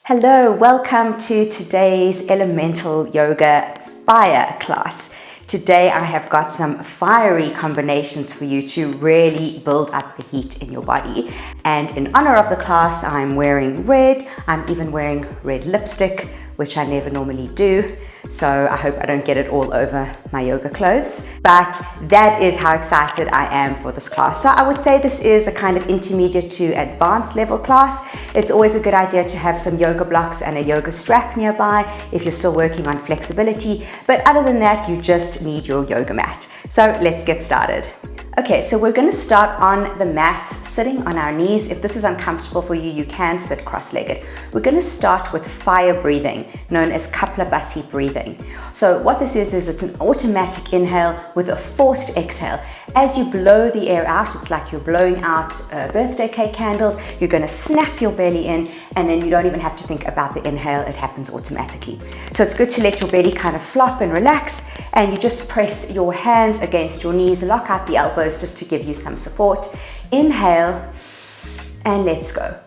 Hello, welcome to today's elemental yoga fire class. Today I have got some fiery combinations for you to really build up the heat in your body. And in honor of the class, I'm wearing red. I'm even wearing red lipstick, which I never normally do. So I hope I don't get it all over my yoga clothes. But that is how excited I am for this class. So I would say this is a kind of intermediate to advanced level class. It's always a good idea to have some yoga blocks and a yoga strap nearby if you're still working on flexibility. But other than that, you just need your yoga mat. So let's get started. Okay, so we're going to start on the mats, sitting on our knees. If this is uncomfortable for you, you can sit cross-legged. We're going to start with fire breathing, known as Kapalabhati breathing. So what this is it's an automatic inhale with a forced exhale. As you blow the air out, it's like you're blowing out birthday cake candles. You're going to snap your belly in, and then you don't even have to think about the inhale. It happens automatically. So it's good to let your belly kind of flop and relax, and you just press your hands against your knees, lock out the elbows, just to give you some support. Inhale, and let's go.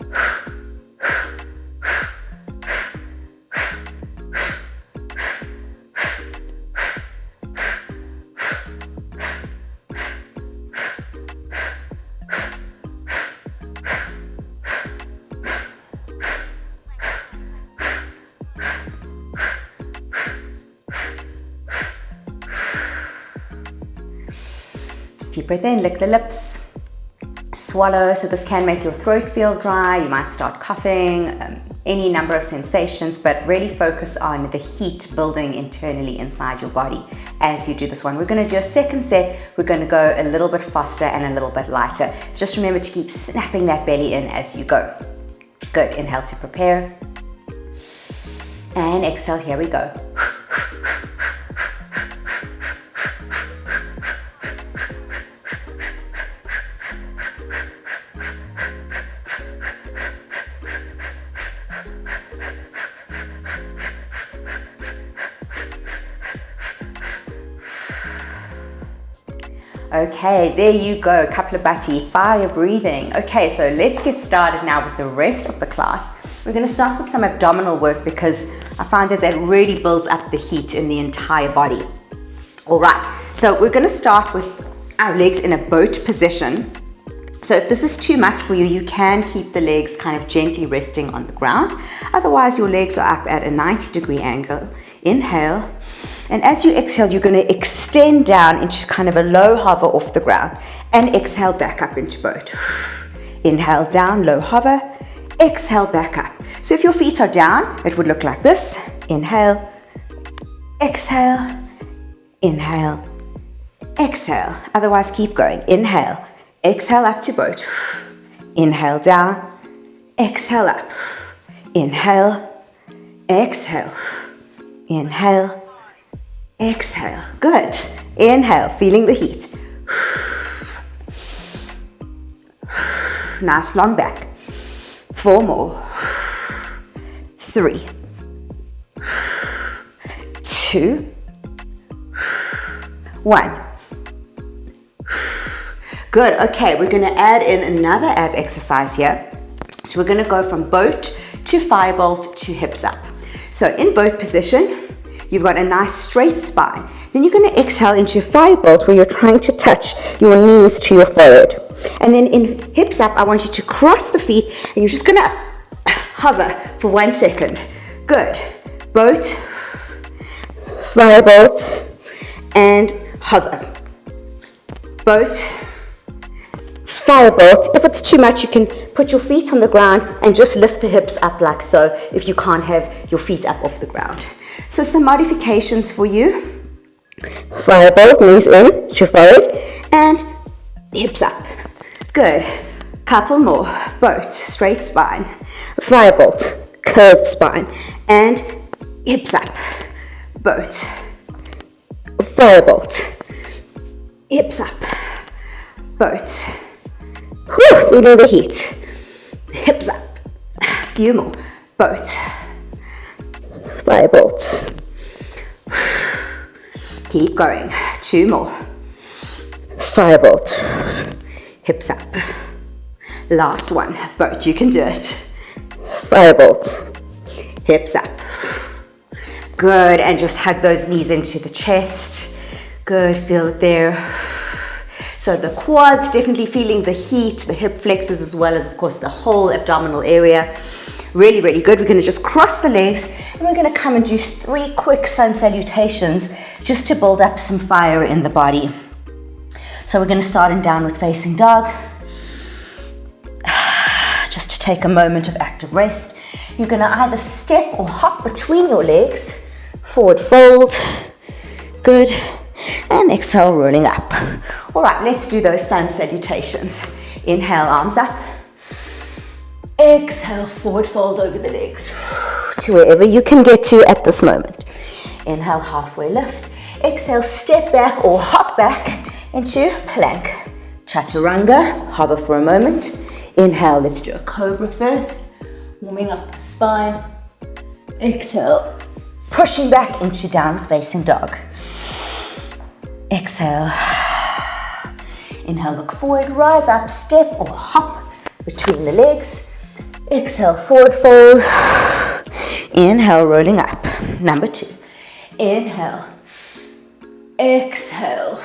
Deep breath in, lick the lips, swallow. So this can make your throat feel dry. You might start coughing, any number of sensations, but really focus on the heat building internally inside your body as you do this one. We're going to do a second set. We're going to go a little bit faster and a little bit lighter. Just remember to keep snapping that belly in as you go. Good. Inhale to prepare. And exhale. Here we go. Okay, there you go, Kapalabhati, fire breathing. Okay, so let's get started now with the rest of the class. We're going to start with some abdominal work because I find that really builds up the heat in the entire body. All right, so we're going to start with our legs in a boat position. So if this is too much for you, you can keep the legs kind of gently resting on the ground. Otherwise, your legs are up at a 90-degree angle. Inhale. And as you exhale, you're going to extend down into kind of a low hover off the ground and exhale back up into boat. Inhale down, low hover, exhale back up. So if your feet are down, it would look like this. Inhale, exhale, inhale, exhale. Otherwise, keep going. Inhale, exhale up to boat. Inhale down, exhale up. Inhale, exhale, inhale, exhale. Good. Inhale, feeling the heat. Nice long back. 4 more. 3, 2, 1. Good. Okay, we're going to add in another ab exercise here. So we're going to go from boat to firebolt to hips up. So in boat position, you've got a nice straight spine. Then you're going to exhale into firebolt where you're trying to touch your knees to your forehead. And then in hips up, I want you to cross the feet and you're just going to hover for 1 second. Good. Boat, firebolt, and hover. Boat, firebolt. If it's too much, you can put your feet on the ground and just lift the hips up like so if you can't have your feet up off the ground. So some modifications for you. Firebolt, knees in to forehead and hips up. Good. Couple more. Boat, straight spine. Firebolt, curved spine and hips up. Boat. Firebolt, hips up. Boat. Whew, feeling the heat. Hips up. A few more. Boat. Firebolt. Keep going. 2 more. Firebolt. Hips up. Last one. Boat. You can do it. Firebolt. hips up. Good, and just hug those knees into the chest. Good, feel it there. So the quads, definitely feeling the heat, the hip flexors, as well as, of course, the whole abdominal area. Really, really good. We're going to just cross the legs, and we're going to come and do 3 quick sun salutations just to build up some fire in the body. So we're going to start in downward facing dog. Just to take a moment of active rest. You're going to either step or hop between your legs. Forward fold. Good. And exhale, rolling up. All right, let's do those sun salutations. Inhale, arms up. Exhale, forward fold over the legs to wherever you can get to at this moment. Inhale, halfway lift. Exhale, step back or hop back into plank. Chaturanga, hover for a moment. Inhale, let's do a cobra first. Warming up the spine. Exhale, pushing back into downward facing dog. Exhale. Inhale, look forward, rise up, step or hop between the legs. Exhale, forward fold. Inhale, rolling up. Number 2. Inhale. Exhale.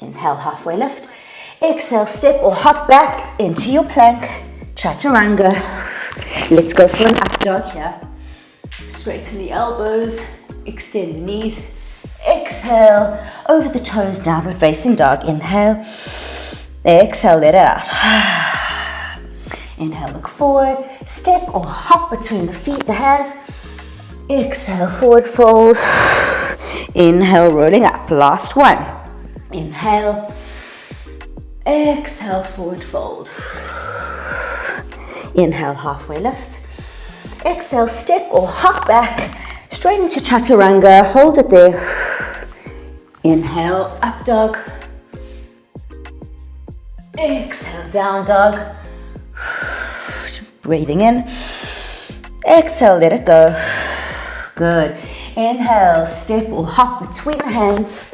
Inhale, halfway lift. Exhale, step or hop back into your plank. Chaturanga. Let's go for an up dog here. Straighten the elbows. Extend the knees. Exhale, over the toes, downward facing dog. Inhale. Exhale, let it out. Inhale, look forward. Step or hop between the feet, the hands. Exhale, forward fold. Inhale, rolling up. Last one. Inhale. Exhale, forward fold. Inhale, halfway lift. Exhale, step or hop back. Straight into chaturanga. Hold it there. Inhale, up dog. Exhale, down dog. Breathing in. Exhale, let it go. Good. Inhale, step or hop between the hands.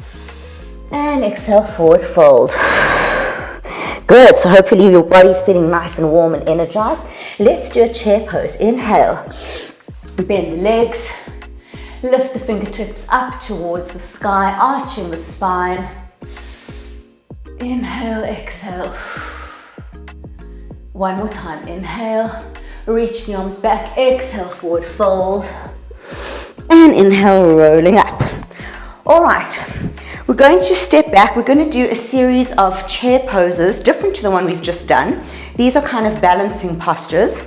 And exhale, forward fold. Good. So hopefully your body's feeling nice and warm and energized. Let's do a chair pose. Inhale. Bend the legs. Lift the fingertips up towards the sky, arching the spine. Inhale, exhale. One more time. Inhale. Reach the arms back. Exhale, forward fold. And inhale, rolling up. All right. We're going to step back. We're going to do a series of chair poses, different to the one we've just done. These are kind of balancing postures.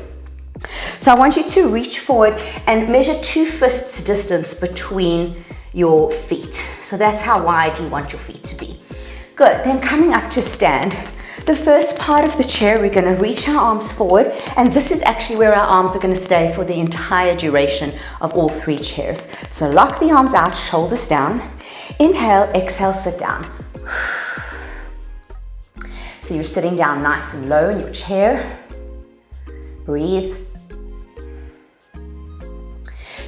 So I want you to reach forward and measure 2 fists distance between your feet. So that's how wide you want your feet to be. Good. Then coming up to stand. The first part of the chair, we're going to reach our arms forward, and this is actually where our arms are going to stay for the entire duration of all 3 chairs. So lock the arms out, shoulders down. Inhale, exhale, sit down. So you're sitting down nice and low in your chair. Breathe.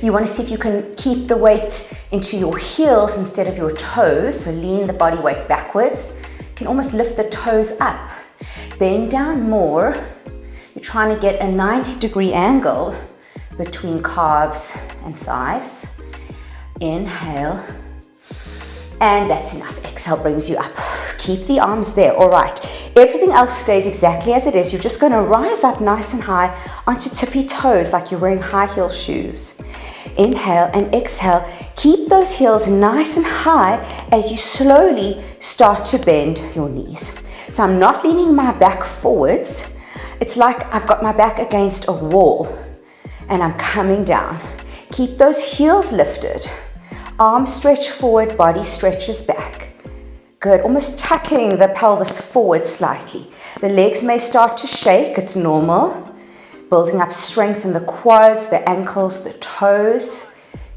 You want to see if you can keep the weight into your heels instead of your toes. So lean the body weight backwards. You can almost lift the toes up. Bend down more. You're trying to get a 90-degree angle between calves and thighs. Inhale. And that's enough. Exhale brings you up. Keep the arms there. All right. Everything else stays exactly as it is. You're just going to rise up nice and high onto tippy toes like you're wearing high heel shoes. Inhale and exhale. Keep those heels nice and high as you slowly start to bend your knees. So I'm not leaning my back forwards. It's like I've got my back against a wall and I'm coming down. Keep those heels lifted. Arms stretch forward, body stretches back. Good, almost tucking the pelvis forward slightly. The legs may start to shake, it's normal. Building up strength in the quads, the ankles, the toes.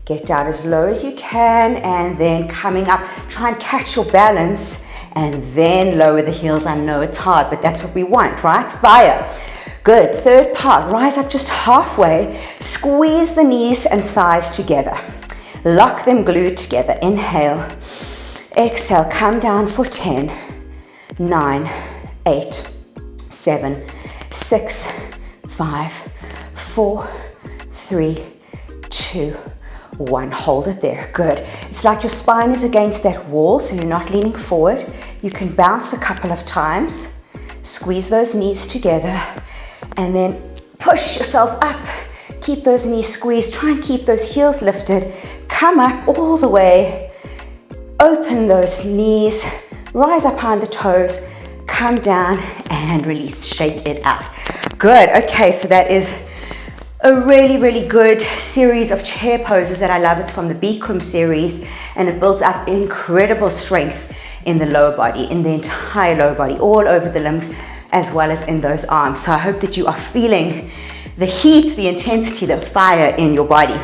Get down as low as you can and then coming up. Try and catch your balance and then lower the heels. I know it's hard, but that's what we want, right? Fire. Good, third part, rise up just halfway. Squeeze the knees and thighs together. Lock them glued together. Inhale. Exhale, come down for 10, 9, 8, 7, 6, 5, 4, 3, 2, 1. Hold it there. Good. It's like your spine is against that wall, so you're not leaning forward. You can bounce a couple of times. Squeeze those knees together and then push yourself up. Keep those knees squeezed. Try and keep those heels lifted. Come up all the way. Open those knees. Rise up behind the toes. Come down and release. Shake it out. Good. Okay, so that is a really, really good series of chair poses that I love. It's from the Bikram series, and it builds up incredible strength in the lower body, in the entire lower body, all over the limbs, as well as in those arms. So I hope that you are feeling the heat, the intensity, the fire in your body.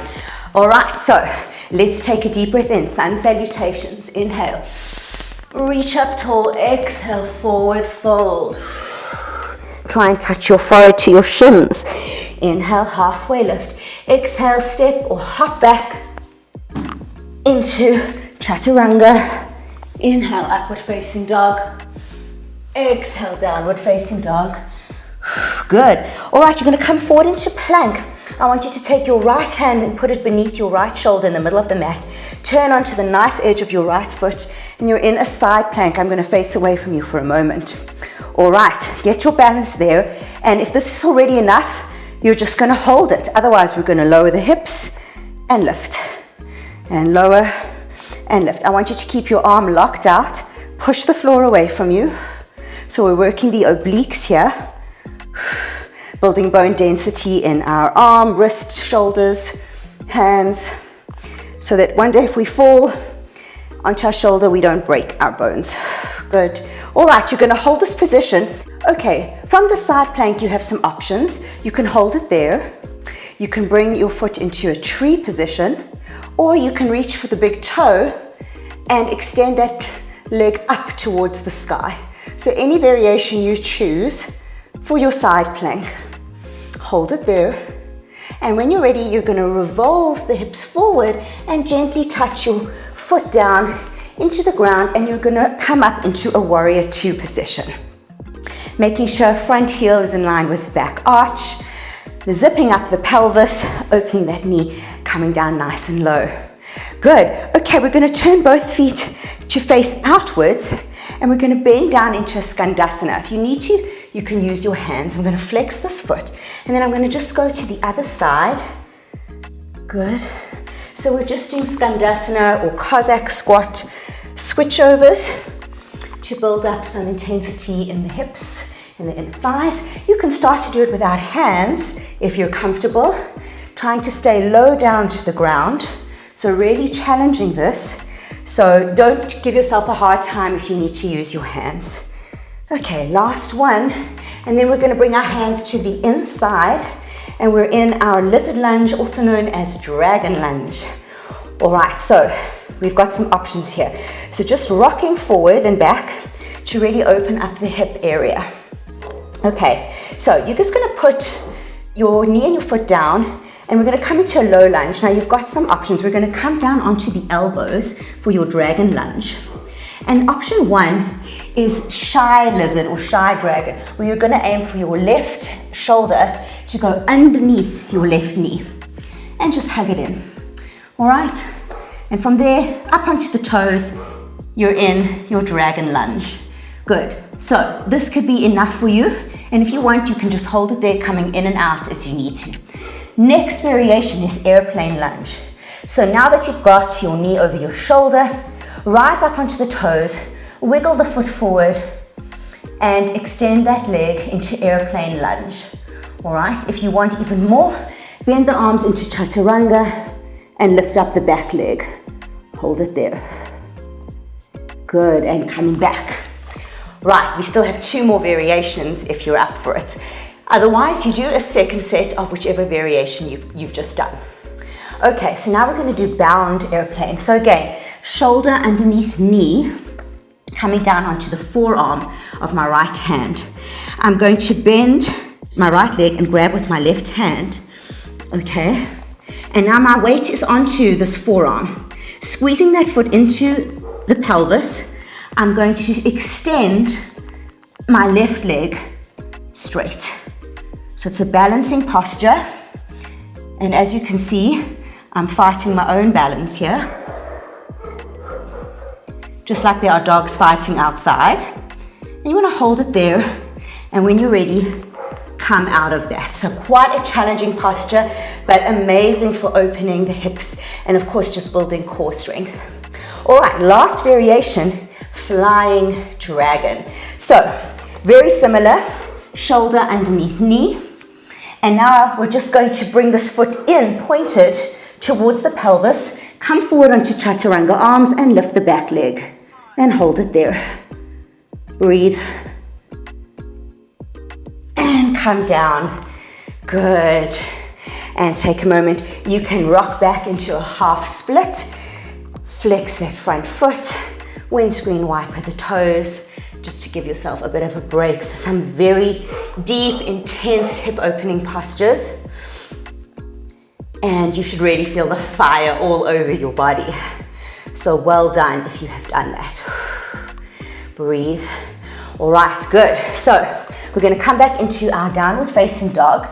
All right, so let's take a deep breath in. Sun salutations. Inhale. Reach up tall. Exhale, forward fold. Try and touch your forehead to your shins. Inhale, halfway lift. Exhale, step or hop back into chaturanga. Inhale, upward facing dog. Exhale, downward facing dog. Good. All right, you're going to come forward into plank. I want you to take your right hand and put it beneath your right shoulder in the middle of the mat. Turn onto the knife edge of your right foot, and you're in a side plank. I'm going to face away from you for a moment. All right, get your balance there. And if this is already enough, you're just going to hold it. Otherwise, we're going to lower the hips and lift. And lower and lift. I want you to keep your arm locked out. Push the floor away from you. So we're working the obliques here. Building bone density in our arm, wrist, shoulders, hands. So that one day if we fall onto our shoulder, we don't break our bones. Good. All right, you're going to hold this position. Okay, from the side plank, you have some options. You can hold it there. You can bring your foot into a tree position, or you can reach for the big toe and extend that leg up towards the sky. So any variation you choose for your side plank. Hold it there. And when you're ready, you're going to revolve the hips forward and gently touch your foot down into the ground, and you're going to come up into a warrior two position. Making sure front heel is in line with back arch, zipping up the pelvis, opening that knee, coming down nice and low. Good. Okay, we're going to turn both feet to face outwards, and we're going to bend down into a skandasana. If you need to, you can use your hands. I'm going to flex this foot, and then I'm going to just go to the other side. Good. So we're just doing skandasana or Cossack squat switchovers to build up some intensity in the hips and the inner thighs. You can start to do it without hands if you're comfortable, trying to stay low down to the ground. So really challenging this. So don't give yourself a hard time if you need to use your hands. Okay, last one. And then we're going to bring our hands to the inside, and we're in our lizard lunge, also known as dragon lunge. All right, so we've got some options here. So just rocking forward and back to really open up the hip area. Okay, so you're just going to put your knee and your foot down, and we're going to come into a low lunge. Now you've got some options. We're going to come down onto the elbows for your dragon lunge. And option one is shy lizard or shy dragon, where you're going to aim for your left shoulder to go underneath your left knee and just hug it in. All right, and from there up onto the toes, you're in your dragon lunge. Good. So this could be enough for you, and if you want, you can just hold it there, coming in and out as you need to. Next variation is airplane lunge. So now that you've got your knee over your shoulder, rise up onto the toes, wiggle the foot forward, and extend that leg into airplane lunge. All right, if you want even more, bend the arms into chaturanga and lift up the back leg. Hold it there. Good, and coming back. Right, we still have two more variations if you're up for it. Otherwise, you do a second set of whichever variation you've just done. Okay, so now we're going to do bound airplane. So again, shoulder underneath knee, coming down onto the forearm of my right hand. I'm going to bend my right leg and grab with my left hand. Okay, and now my weight is onto this forearm. Squeezing that foot into the pelvis, I'm going to extend my left leg straight. So it's a balancing posture. And as you can see, I'm fighting my own balance here. Just like there are dogs fighting outside. And you want to hold it there, and when you're ready, come out of that. So quite a challenging posture, but amazing for opening the hips and of course just building core strength. All right, last variation, flying dragon. So very similar, shoulder underneath knee. And now we're just going to bring this foot in, pointed towards the pelvis. Come forward onto chaturanga arms and lift the back leg and hold it there. Breathe. And come down. Good. And take a moment. You can rock back into a half split. Flex that front foot. Windscreen wiper the toes, just to give yourself a bit of a break. So some very deep, intense hip opening postures. And you should really feel the fire all over your body. So well done if you have done that. Breathe. All right, good. So we're going to come back into our downward facing dog,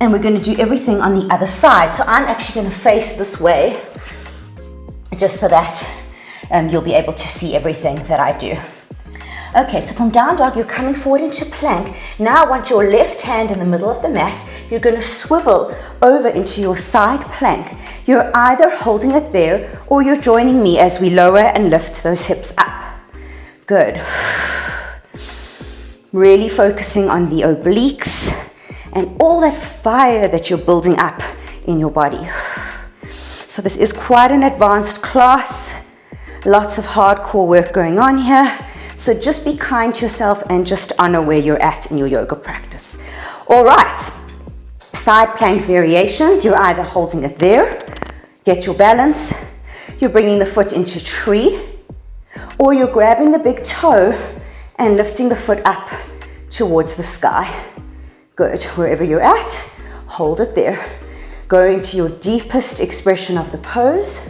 and we're going to do everything on the other side. So I'm actually going to face this way, just so that you'll be able to see everything that I do. Okay, so from down dog, you're coming forward into plank. Now I want your left hand in the middle of the mat. You're going to swivel over into your side plank. You're either holding it there or you're joining me as we lower and lift those hips up. Good. Really focusing on the obliques and all that fire that you're building up in your body. So this is quite an advanced class. Lots of hardcore work going on here. So just be kind to yourself and just honor where you're at in your yoga practice. All right, side plank variations. You're either holding it there, get your balance. You're bringing the foot into tree, or you're grabbing the big toe and lifting the foot up towards the sky. Good, wherever you're at, hold it there. Go into your deepest expression of the pose,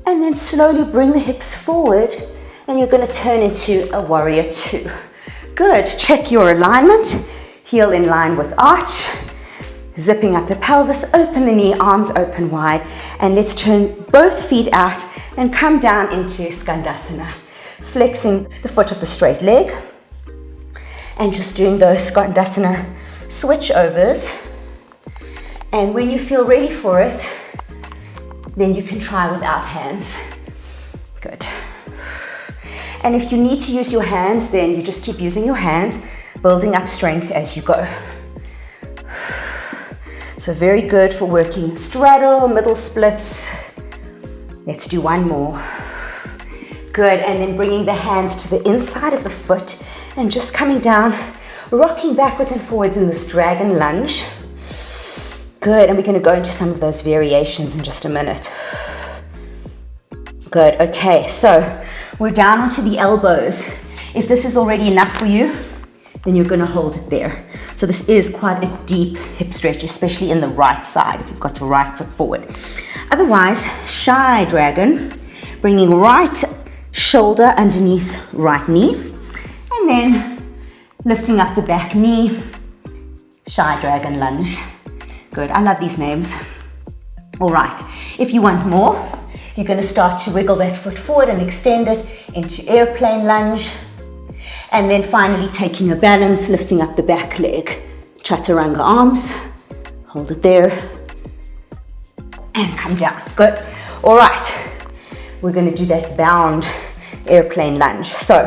and then slowly bring the hips forward, and you're going to turn into a warrior two. Good, check your alignment, heel in line with arch, zipping up the pelvis, open the knee, arms open wide, and let's turn both feet out and come down into Skandasana, flexing the foot of the straight leg, and just doing those Skandasana switch overs. And when you feel ready for it, then you can try without hands. Good. And if you need to use your hands, then you just keep using your hands, building up strength as you go. So very good for working straddle, middle splits. Let's do one more. Good, and then bringing the hands to the inside of the foot and just coming down, rocking backwards and forwards in this dragon lunge. Good, and we're going to go into some of those variations in just a minute. Good, okay, so we're down onto the elbows. If this is already enough for you, then you're going to hold it there. So this is quite a deep hip stretch, especially in the right side, if you've got your right foot forward. Otherwise, shy dragon, bringing right shoulder underneath right knee, and then lifting up the back knee, shy dragon lunge. Good, I love these names. All right, if you want more, you're going to start to wiggle that foot forward and extend it into airplane lunge. And then finally taking a balance, lifting up the back leg. Chaturanga arms, hold it there, and come down. Good. All right, we're going to do that bound airplane lunge. So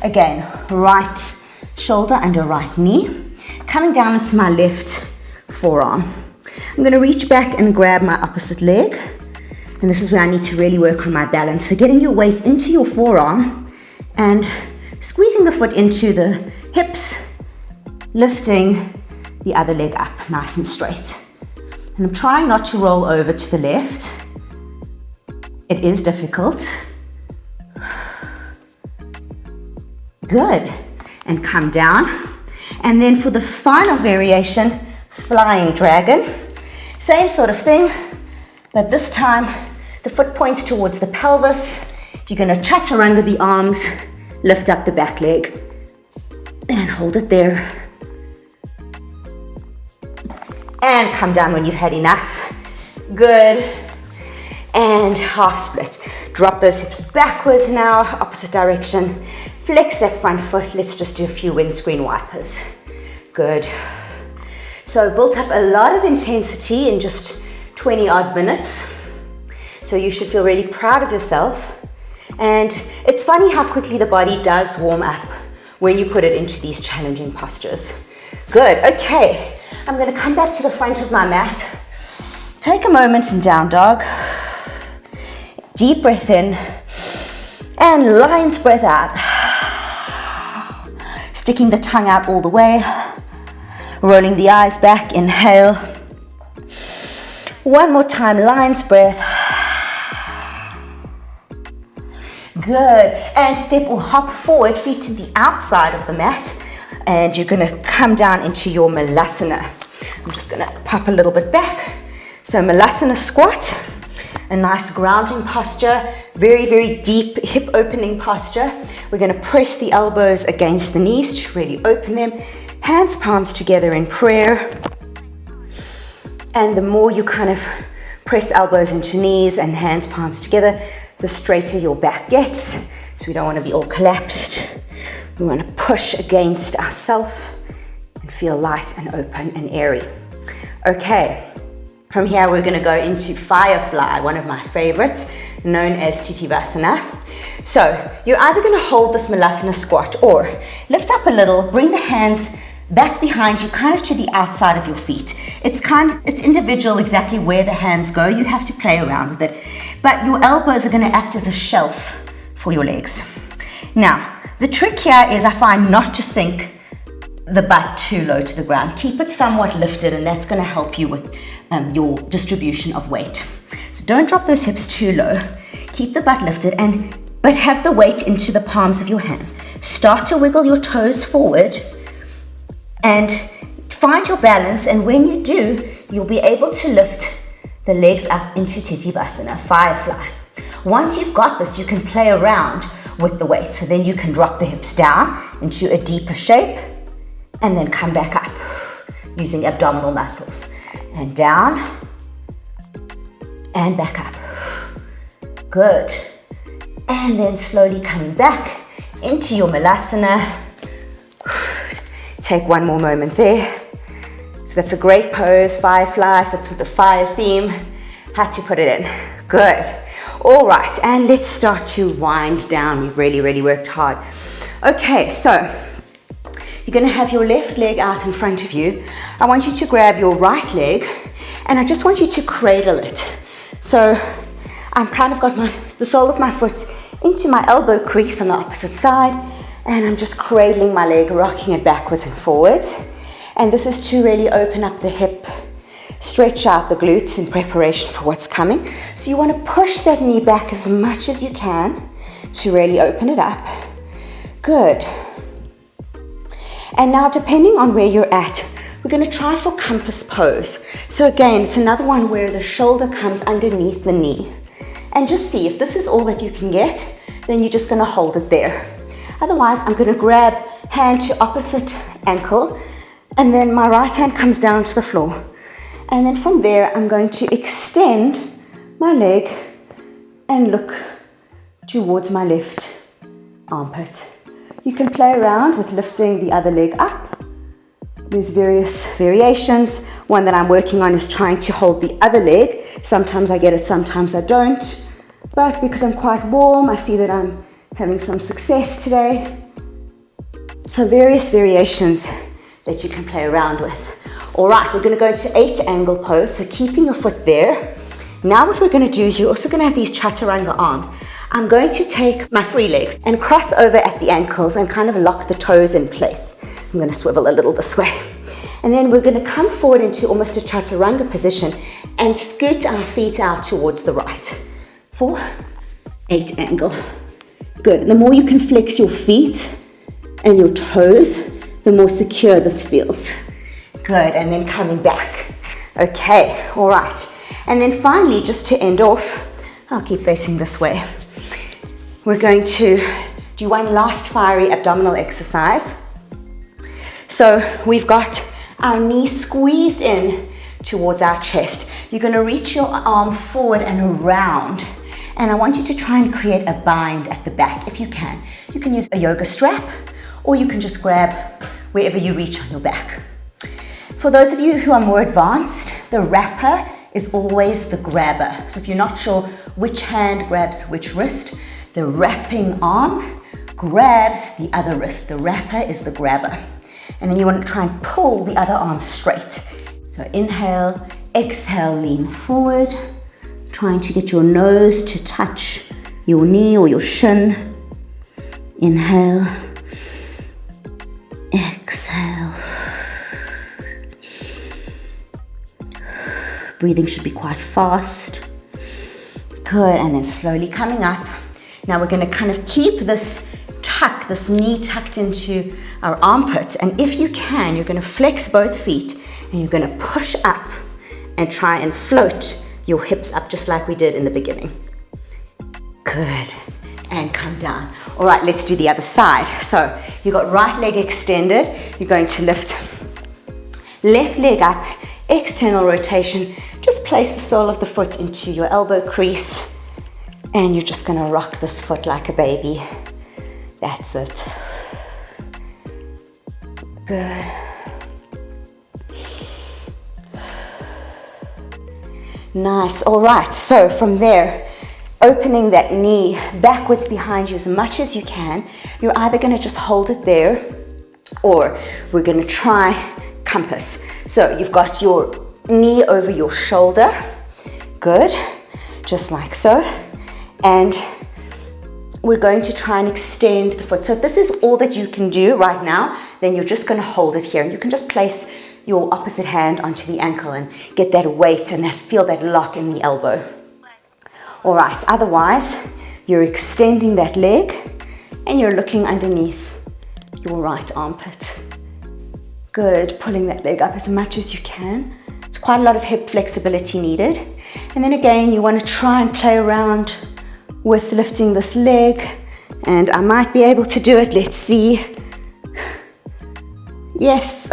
again, right shoulder under right knee, coming down into my left forearm. I'm going to reach back and grab my opposite leg. And this is where I need to really work on my balance. So getting your weight into your forearm and squeezing the foot into the hips, lifting the other leg up nice and straight. And I'm trying not to roll over to the left. It is difficult. Good. And come down. And then for the final variation, flying dragon. Same sort of thing, but this time the foot points towards the pelvis. You're going to chaturanga the arms, lift up the back leg, and hold it there. And come down when you've had enough. Good. And half split. Drop those hips backwards now, opposite direction. Flex that front foot. Let's just do a few windscreen wipers. Good. So built up a lot of intensity in just 20 odd minutes. So you should feel really proud of yourself. And it's funny how quickly the body does warm up when you put it into these challenging postures. Good, okay. I'm gonna come back to the front of my mat. Take a moment in down dog. Deep breath in and lion's breath out. Sticking the tongue out all the way. Rolling the eyes back, inhale. One more time, lion's breath. Good, and step or hop forward, feet to the outside of the mat, and you're gonna come down into your malasana. I'm just gonna pop a little bit back. So malasana squat, a nice grounding posture, very, very deep hip opening posture. We're gonna press the elbows against the knees to really open them. Hands, palms together in prayer. And the more you kind of press elbows into knees and hands, palms together, the straighter your back gets. So we don't want to be all collapsed. We want to push against ourselves and feel light and open and airy. Okay, from here we're going to go into Firefly, one of my favorites, known as Titivasana. So you're either going to hold this Malasana squat or lift up a little, bring the hands back behind you, kind of to the outside of your feet. It's individual exactly where the hands go. You have to play around with it. But your elbows are going to act as a shelf for your legs. Now, the trick here is I find not to sink the butt too low to the ground. Keep it somewhat lifted, and that's going to help you with your distribution of weight. So don't drop those hips too low. Keep the butt lifted, but have the weight into the palms of your hands. Start to wiggle your toes forward and find your balance, and when you do, you'll be able to lift the legs up into Titivasana, Firefly. Once you've got this, you can play around with the weight. So then you can drop the hips down into a deeper shape and then come back up using abdominal muscles. And down and back up. Good. And then slowly coming back into your Malasana. Take one more moment there. So that's a great pose, Firefly, fits with the fire theme. Had to put it in. Good. All right, and let's start to wind down. We've really, really worked hard. Okay, so you're gonna have your left leg out in front of you. I want you to grab your right leg, and I just want you to cradle it. So I've kind of got the sole of my foot into my elbow crease on the opposite side, and I'm just cradling my leg, rocking it backwards and forwards. And this is to really open up the hip, stretch out the glutes in preparation for what's coming. So you want to push that knee back as much as you can to really open it up. Good. And now, depending on where you're at, we're going to try for compass pose. So again, it's another one where the shoulder comes underneath the knee. And just see, if this is all that you can get, then you're just going to hold it there. Otherwise, I'm going to grab hand to opposite ankle, and then my right hand comes down to the floor. And then from there, I'm going to extend my leg and look towards my left armpit. You can play around with lifting the other leg up. There's various variations. One that I'm working on is trying to hold the other leg. Sometimes I get it, sometimes I don't. But because I'm quite warm, I see that I'm having some success today. So various variations that you can play around with. All right, we're going to go into 8 angle pose, so keeping your foot there. Now what we're going to do is you're also going to have these chaturanga arms. I'm going to take my free legs and cross over at the ankles and kind of lock the toes in place. I'm going to swivel a little this way. And then we're going to come forward into almost a chaturanga position and scoot our feet out towards the right. 4, 8 angle. Good. The more you can flex your feet and your toes, the more secure this feels. Good, and then coming back. Okay, all right. And then finally, just to end off, I'll keep facing this way. We're going to do one last fiery abdominal exercise. So we've got our knee squeezed in towards our chest. You're going to reach your arm forward and around. And I want you to try and create a bind at the back if you can. You can use a yoga strap, or you can just grab wherever you reach on your back. For those of you who are more advanced, the wrapper is always the grabber. So if you're not sure which hand grabs which wrist, the wrapping arm grabs the other wrist. The wrapper is the grabber. And then you want to try and pull the other arm straight. So inhale, exhale, lean forward, trying to get your nose to touch your knee or your shin. Inhale, exhale. Breathing should be quite fast. Good, and then slowly coming up. Now we're going to kind of keep this tuck, this knee tucked into our armpit. And if you can, you're going to flex both feet and you're going to push up and try and float your hips up just like we did in the beginning. Good, and come down. All right, let's do the other side. So you've got right leg extended. You're going to lift left leg up, external rotation. Just place the sole of the foot into your elbow crease and you're just going to rock this foot like a baby. That's it. Good. Nice. All right, so from there, opening that knee backwards behind you as much as you can. You're either going to just hold it there or we're going to try compass. So you've got your knee over your shoulder. Good. Just like so. And we're going to try and extend the foot. So if this is all that you can do right now, then you're just going to hold it here. And you can just place your opposite hand onto the ankle and get that weight and feel that lock in the elbow. All right, otherwise, you're extending that leg and you're looking underneath your right armpit. Good, pulling that leg up as much as you can. It's quite a lot of hip flexibility needed. And then again, you want to try and play around with lifting this leg. And I might be able to do it, let's see. Yes.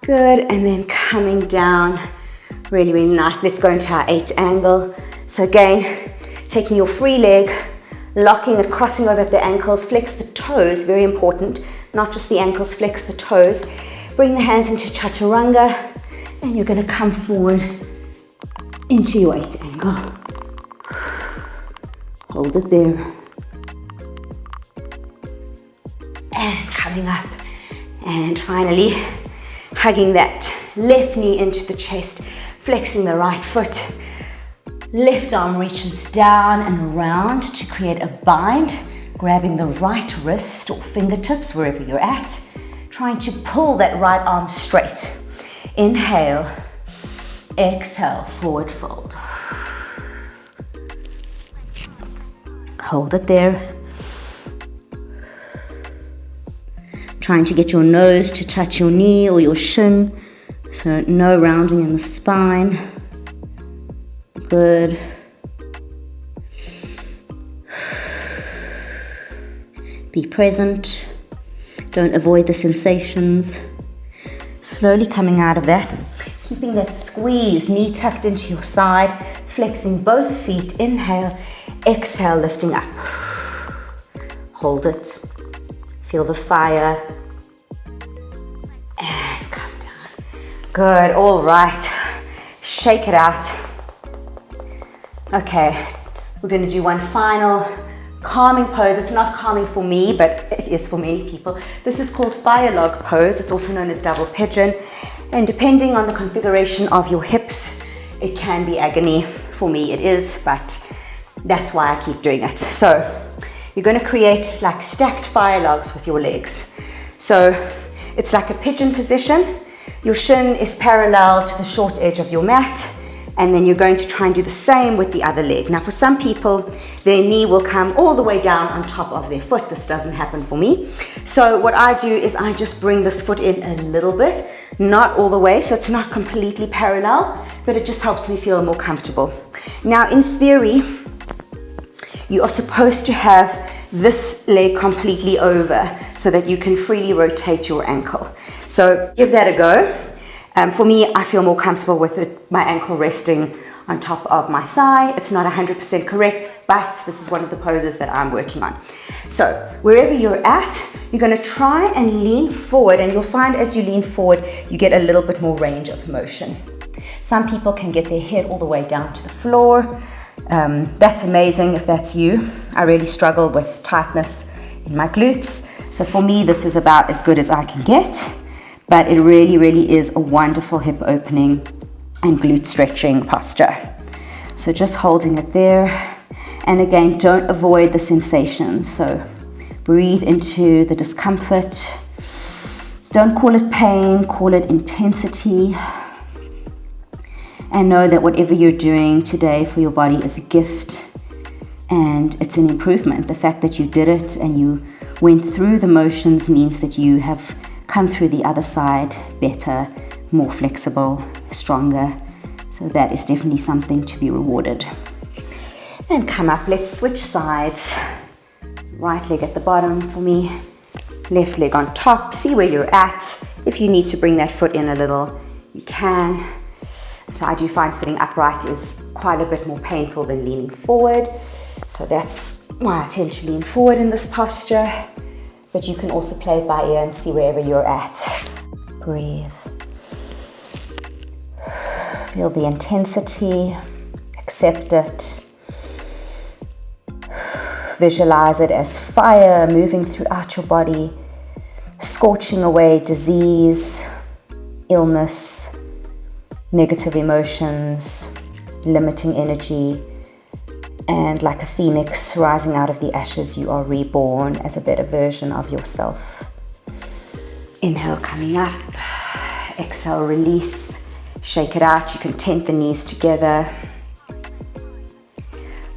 Good, and then coming down, really, really nice. Let's go into our 8 angle. So again, taking your free leg, locking it, crossing over at the ankles, flex the toes, very important, not just the ankles, flex the toes. Bring the hands into chaturanga, and you're gonna come forward into your 8 angle. Hold it there. And coming up, and finally, hugging that left knee into the chest, flexing the right foot. Left arm reaches down and around to create a bind, grabbing the right wrist or fingertips wherever you're at, trying to pull that right arm straight. Inhale, exhale, forward fold. Hold it there. Trying to get your nose to touch your knee or your shin, so no rounding in the spine. Good. Be present. Don't avoid the sensations. Slowly coming out of that, keeping that squeeze, knee tucked into your side, flexing both feet. Inhale, exhale, lifting up. Hold it. Feel the fire. And come down. Good, all right. Shake it out. Okay, we're going to do one final calming pose. It's not calming for me, but it is for many people. This is called fire log pose. It's also known as double pigeon. And depending on the configuration of your hips, it can be agony. For me, it is, but that's why I keep doing it. So you're going to create like stacked fire logs with your legs. So it's like a pigeon position. Your shin is parallel to the short edge of your mat. And then you're going to try and do the same with the other leg. Now for some people, their knee will come all the way down on top of their foot. This doesn't happen for me. So what I do is I just bring this foot in a little bit, not all the way, so it's not completely parallel, but it just helps me feel more comfortable. Now in theory, you are supposed to have this leg completely over so that you can freely rotate your ankle. So give that a go. For me, I feel more comfortable with my ankle resting on top of my thigh. It's not 100% correct, but this is one of the poses that I'm working on. So wherever you're at, you're going to try and lean forward, and you'll find as you lean forward, you get a little bit more range of motion. Some people can get their head all the way down to the floor. That's amazing if that's you. I really struggle with tightness in my glutes. So for me, this is about as good as I can get, but it really, really is a wonderful hip opening and glute stretching posture. So just holding it there. And again, don't avoid the sensation. So breathe into the discomfort. Don't call it pain, call it intensity. And know that whatever you're doing today for your body is a gift and it's an improvement. The fact that you did it and you went through the motions means that you have come through the other side better, more flexible, stronger. So that is definitely something to be rewarded. And come up, let's switch sides. Right leg at the bottom for me, left leg on top. See where you're at. If you need to bring that foot in a little, you can. So I do find sitting upright is quite a bit more painful than leaning forward. So that's why I tend to lean forward in this posture. But you can also play it by ear and see wherever you're at. Breathe. Feel the intensity, accept it. Visualize it as fire moving throughout your body, scorching away disease, illness, negative emotions, limiting energy, and like a phoenix rising out of the ashes, you are reborn as a better version of yourself. Inhale, coming up. Exhale, release. Shake it out. You can tent the knees together.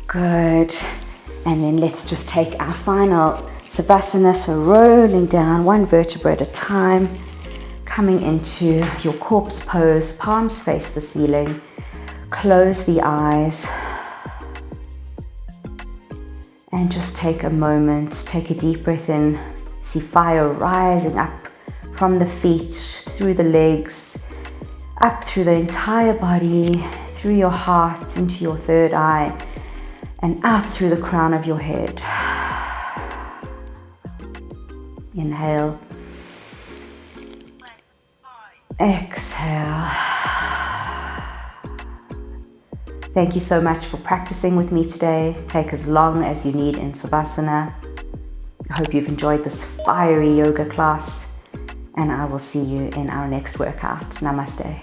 Good. And then let's just take our final Savasana, so rolling down one vertebra at a time. Coming into your corpse pose, palms face the ceiling, close the eyes, and just take a moment, take a deep breath in, see fire rising up from the feet, through the legs, up through the entire body, through your heart, into your third eye, and out through the crown of your head. Inhale. Exhale. Thank you so much for practicing with me today. Take as long as you need in Savasana. I hope you've enjoyed this fiery yoga class, and I will see you in our next workout. Namaste.